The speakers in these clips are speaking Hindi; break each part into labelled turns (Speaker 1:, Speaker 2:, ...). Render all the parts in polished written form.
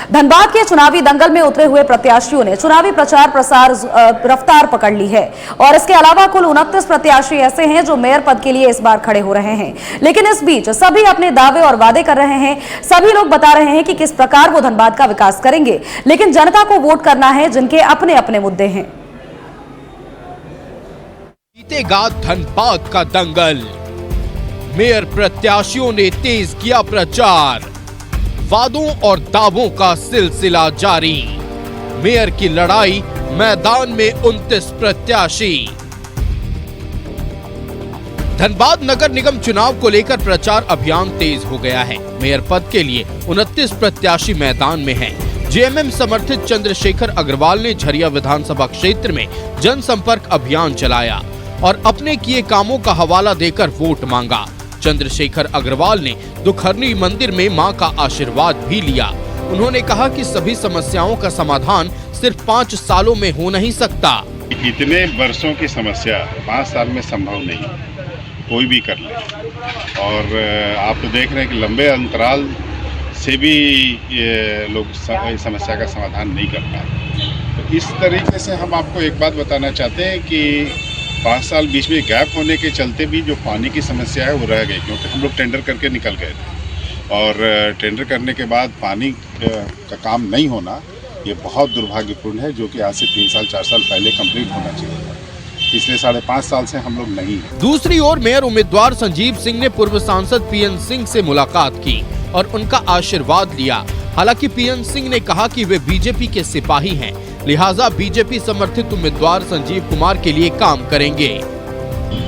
Speaker 1: धनबाद के चुनावी दंगल में उतरे हुए प्रत्याशियों ने चुनावी प्रचार प्रसार रफ्तार पकड़ ली है और इसके अलावा कुल 29 प्रत्याशी ऐसे हैं जो मेयर पद के लिए इस बार खड़े हो रहे हैं। लेकिन इस बीच सभी अपने दावे और वादे कर रहे हैं। सभी लोग बता रहे हैं कि किस प्रकार वो धनबाद का विकास करेंगे, लेकिन जनता को वोट करना है जिनके अपने अपने मुद्दे हैं।
Speaker 2: जीतेगा धनबाद का दंगल, मेयर प्रत्याशियों ने तेज किया प्रचार, वादों और दावों का सिलसिला जारी। मेयर की लड़ाई मैदान में 29 प्रत्याशी। धनबाद नगर निगम चुनाव को लेकर प्रचार अभियान तेज हो गया है। मेयर पद के लिए 29 प्रत्याशी मैदान में हैं। जेएमएम समर्थित चंद्रशेखर अग्रवाल ने झरिया विधानसभा क्षेत्र में जनसंपर्क अभियान चलाया और अपने किए कामों का हवाला देकर वोट मांगा। चंद्रशेखर अग्रवाल ने दुखहरनी मंदिर में मां का आशीर्वाद भी लिया। उन्होंने कहा कि सभी समस्याओं का समाधान सिर्फ 5 सालों में हो नहीं सकता।
Speaker 3: इतने वर्षों की समस्या 5 साल में संभव नहीं, कोई भी कर ले। और आप तो देख रहे हैं कि लंबे अंतराल से भी ये लोग इस समस्या का समाधान नहीं कर पाए। तो इस तरीके से हम आपको एक बात बताना चाहते हैं कि 5 साल बीच में गैप होने के चलते भी जो पानी की समस्या है वो रह गई, क्योंकि हम लोग टेंडर करके निकल गए थे और टेंडर करने के बाद पानी का काम नहीं होना ये बहुत दुर्भाग्यपूर्ण है, जो कि आज से 3 साल 4 साल पहले कंप्लीट होना चाहिए था। पिछले 5.5 साल से हम लोग नहीं हैं।
Speaker 2: दूसरी ओर मेयर उम्मीदवार संजीव सिंह ने पूर्व सांसद पीएन सिंह से मुलाकात की और उनका आशीर्वाद लिया। हालांकि पीएन सिंह ने कहा कि वे बीजेपी के सिपाही हैं, लिहाजा बीजेपी समर्थित उम्मीदवार संजीव कुमार के लिए काम करेंगे।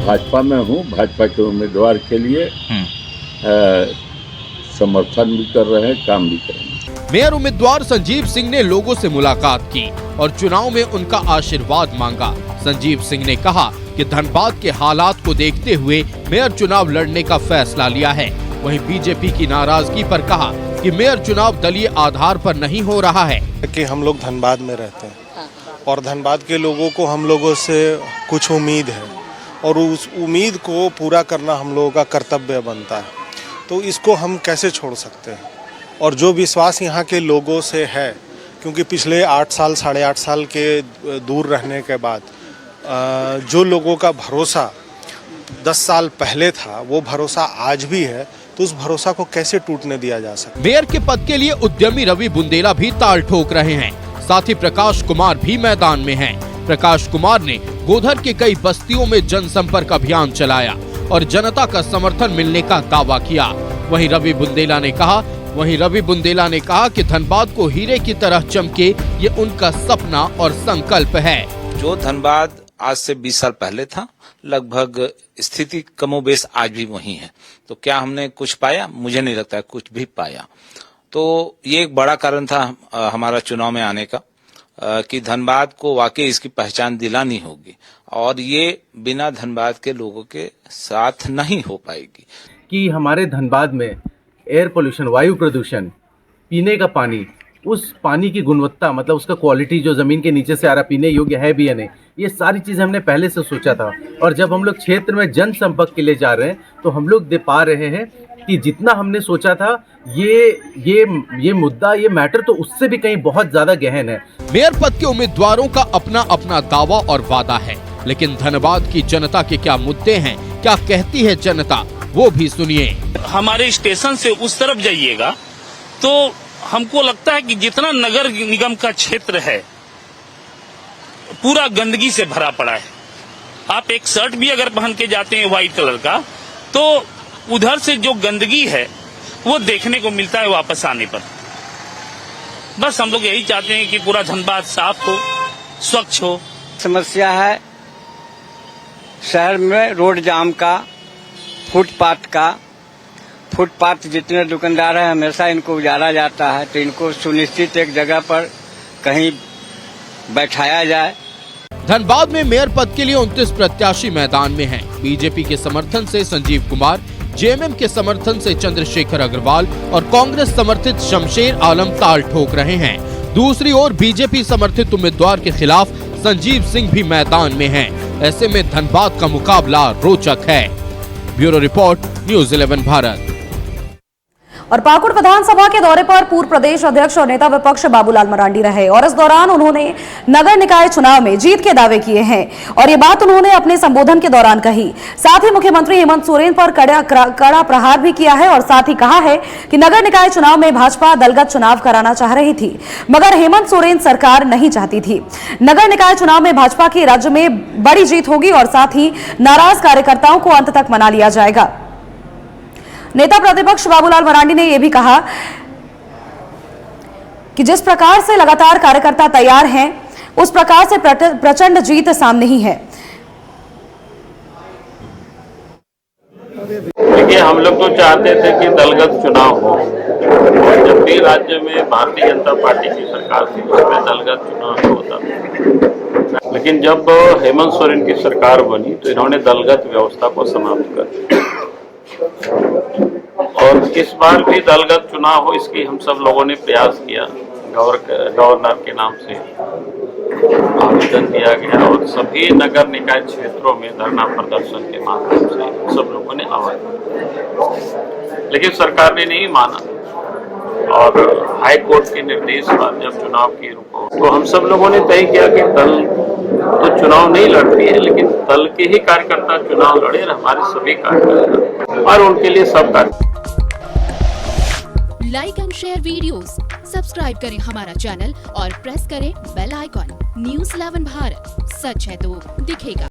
Speaker 4: भाजपा में हूँ, भाजपा के उम्मीदवार के लिए समर्थन भी कर रहे हैं, काम भी करेंगे।
Speaker 2: मेयर उम्मीदवार संजीव सिंह ने लोगों से मुलाकात की और चुनाव में उनका आशीर्वाद मांगा। संजीव सिंह ने कहा कि धनबाद के हालात को देखते हुए मेयर चुनाव लड़ने का फैसला लिया है। वहीं बीजेपी की नाराजगी पर कहा कि मेयर चुनाव दलीय आधार पर नहीं हो रहा है
Speaker 5: कि हम लोग धनबाद में रहते हैं और धनबाद के लोगों को हम लोगों से कुछ उम्मीद है और उस उम्मीद को पूरा करना हम लोगों का कर्तव्य बनता है। तो इसको हम कैसे छोड़ सकते हैं? और जो विश्वास यहाँ के लोगों से है, क्योंकि पिछले 8 साल 8.5 साल के दूर रहने के बाद जो लोगों का भरोसा 10 साल पहले था वो भरोसा आज भी है, तो उस भरोसा को कैसे टूटने दिया जा सकता?
Speaker 2: मेयर के पद के लिए उद्यमी रवि बुंदेला भी ताल ठोक रहे हैं। साथ ही प्रकाश कुमार भी मैदान में हैं। प्रकाश कुमार ने गोधर के कई बस्तियों में जनसंपर्क अभियान चलाया और जनता का समर्थन मिलने का दावा किया। वहीं रवि बुंदेला ने कहा कि धनबाद को हीरे की तरह चमके, ये उनका सपना और संकल्प है।
Speaker 6: जो धनबाद आज से 20 साल पहले था, लगभग स्थिति कमोबेश आज भी वही है। तो क्या हमने कुछ पाया? मुझे नहीं लगता है कुछ भी पाया। तो ये एक बड़ा कारण था हमारा चुनाव में आने का, कि धनबाद को वाकई इसकी पहचान दिलानी होगी और ये बिना धनबाद के लोगों के साथ नहीं हो पाएगी।
Speaker 7: कि हमारे धनबाद में एयर पोल्यूशन, वायु प्रदूषण, पीने का पानी, उस पानी की गुणवत्ता, मतलब उसका क्वालिटी जो ज़मीन के नीचे से आ रहा पीने योग्य है भी या नहीं, ये सारी चीज़ें हमने पहले से सोचा था। और जब हम लोग क्षेत्र में जनसंपर्क के लिए जा रहे हैं तो हम लोग देख पा रहे हैं कि जितना हमने सोचा था ये मुद्दा, ये मैटर तो उससे भी कहीं बहुत ज्यादा गहन है।
Speaker 2: मेयर पद के उम्मीदवारों का अपना अपना दावा और वादा है, लेकिन धनबाद की जनता के क्या मुद्दे हैं, क्या कहती है जनता, वो भी सुनिए।
Speaker 8: हमारे स्टेशन से उस तरफ जाइएगा तो हमको लगता है कि जितना नगर निगम का क्षेत्र है पूरा गंदगी से भरा पड़ा है। आप एक शर्ट भी अगर पहन के जाते हैं व्हाइट कलर का, तो उधर से जो गंदगी है वो देखने को मिलता है वापस आने पर। बस हम लोग यही चाहते हैं कि पूरा धनबाद साफ हो, स्वच्छ हो।
Speaker 9: समस्या है शहर में रोड जाम का, फुटपाथ जितने दुकानदार हैं हमेशा इनको उजाड़ा जाता है, तो इनको सुनिश्चित एक जगह पर कहीं बैठाया जाए।
Speaker 2: धनबाद में मेयर पद के लिए 29 प्रत्याशी मैदान में हैं। बीजेपी के समर्थन से संजीव कुमार, जेएमएम के समर्थन से चंद्रशेखर अग्रवाल और कांग्रेस समर्थित शमशेर आलम ताल ठोक रहे हैं। दूसरी ओर बीजेपी समर्थित उम्मीदवार के खिलाफ संजीव सिंह भी मैदान में हैं। ऐसे में धनबाद का मुकाबला रोचक है। Bureau report, news 11 Bharat.
Speaker 1: और पाकुड़ विधानसभा के दौरे पर पूर्व प्रदेश अध्यक्ष और नेता विपक्ष बाबूलाल मरांडी रहे और इस दौरान उन्होंने नगर निकाय चुनाव में जीत के दावे किए हैं और ये बात उन्होंने अपने संबोधन के दौरान कही। साथ ही मुख्यमंत्री हेमंत सोरेन पर कड़ा प्रहार भी किया है और साथ ही कहा है कि नगर निकाय चुनाव में भाजपा दलगत चुनाव कराना चाह रही थी, मगर हेमंत सोरेन सरकार नहीं चाहती थी। नगर निकाय चुनाव में भाजपा की राज्य में बड़ी जीत होगी और साथ ही नाराज कार्यकर्ताओं को अंत तक मना लिया जाएगा। नेता प्रतिपक्ष बाबूलाल मरांडी ने यह भी कहा कि जिस प्रकार से लगातार कार्यकर्ता तैयार हैं, उस प्रकार से प्रचंड जीत सामने ही है।
Speaker 10: देखिए, हम लोग तो चाहते थे कि दलगत चुनाव हो और जब भी राज्य में भारतीय जनता पार्टी की सरकार थी उसमें दलगत चुनाव होता था, लेकिन जब हेमंत सोरेन की सरकार बनी तो इन्होंने दलगत व्यवस्था को समाप्त कर दिया और इस बार भी दलगत चुनाव हो इसकी हम सब लोगों ने प्रयास किया। गवर्नर के नाम से आवेदन दिया गया और सभी नगर निकाय क्षेत्रों में धरना प्रदर्शन के माध्यम से सब लोगों ने आवाज दी, लेकिन सरकार ने नहीं माना और हाई कोर्ट के निर्देश पर जब चुनाव की रुको तो हम सब लोगों ने तय किया कि दल तो चुनाव नहीं लड़ती है, लेकिन दल के ही कार्यकर्ता चुनाव लड़े और हमारे सभी कार्यकर्ता और उनके लिए सब कार्य।
Speaker 11: Like and share videos, subscribe करें हमारा चैनल और प्रेस करें बेल आइकॉन। News 11 भारत, सच है तो दिखेगा।